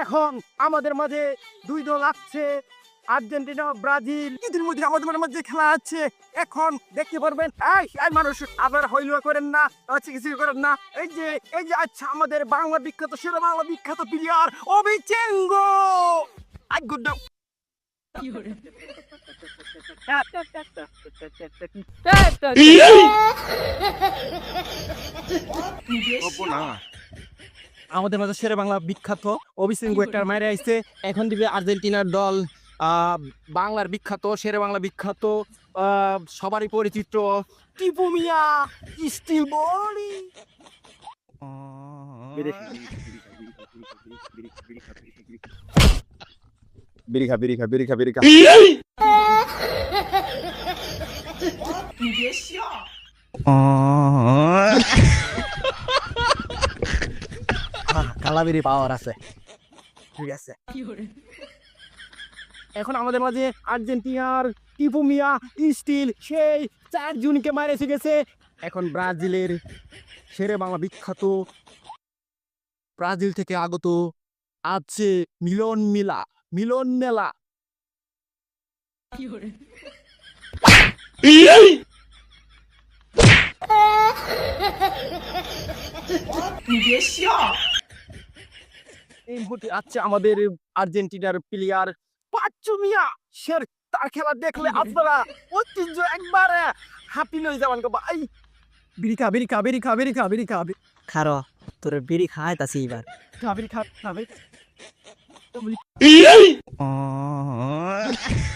এখন আমাদের মাঝে দুই দল আছে, আর্জেন্টিনা ব্রাজিল। এদের মধ্যে আমাদের মাঝে খেলা আছে। এখন দেখতে পারবেন এই মানুষ আবার হইলুয়া করেন না, কিছু করেন না। এই যে আচ্ছা, আমাদের বাংলা বিখ্যাত, সেরা বাংলা বিখ্যাত প্লেয়ার অবিচেঙ্গ। I good now. আমাদের মাঝে সেরা বাংলা বিখ্যাত অবিচেঙ্গ একটা মাইরে আইছে। এখন দিবে আর্জেন্টিনার দল। বাংলার বিখ্যাত, সেরা বাংলা বিখ্যাত, সবারই পরিচিত টিপু মিয়া স্টিল বডি। বিড়ি খা কালাবেরি পাওয়ার আছে, ঠিক আছে। এখন আমাদের মাঝে আর্জেন্টিনার টিপু মিয়া স্টিল সেই 4 জনকে মারে এসে গেছে। এখন ব্রাজিলের সেরে বাংলা বিখ্যাত, ব্রাজিল থেকে আগত আছে মিলন মেলা। এই মুহূর্তে আছে আমাদের আর্জেন্টিনার প্লেয়ার পাঁচু মিয়া শের। তার খেলা দেখলে আপনারা ঐতিহ্য একবারে হাঁপি লই যাবেন গো ভাই। বিড়ি খা। খারো তোর বিড়ি খাইতাছি এবার।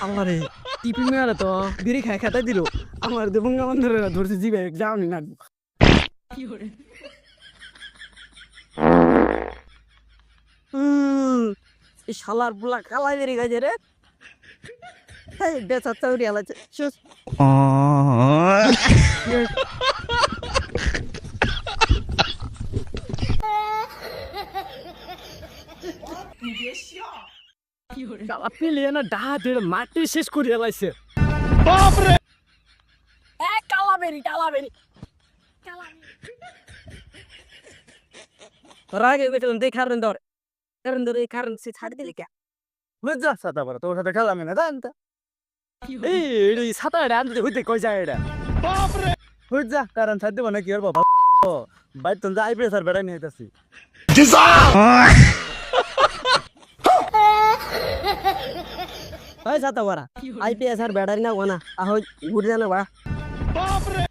আমার টিপি মেয়ারে তো বিড়ি খাতাই দিল। আমার দেবঙ্গা বন্ধুরা ধরছে জিবে যাওনি না। এই শালার বুলা কালাই বেরি গাছে রে। এই বেচা চাউরি আলাছে শুস। পিলিয়ে না ডাহাতের মাটি শেষ করে এলাইছে। কালাবেরি তোরা আগে বেটা দেখ কারণ ধর এই কারণ সে ছাড় দিলি কে? বুঝছা সাতা বড় তোর সাথে খেলাম না জানতা। এই সাতা আনতে হইতে কই যায় এটা? বাপরে বুঝছা কারণ ছাড় দেব না কি আর বাবা। ভাই তুমি যাই প্রেসার বেড়াই নিয়ে আইতাছি। ওই সাতা বড়া আইপিএস আর ব্যাটারি না ওনা আহ ঘুরে জানা বা। বাপরে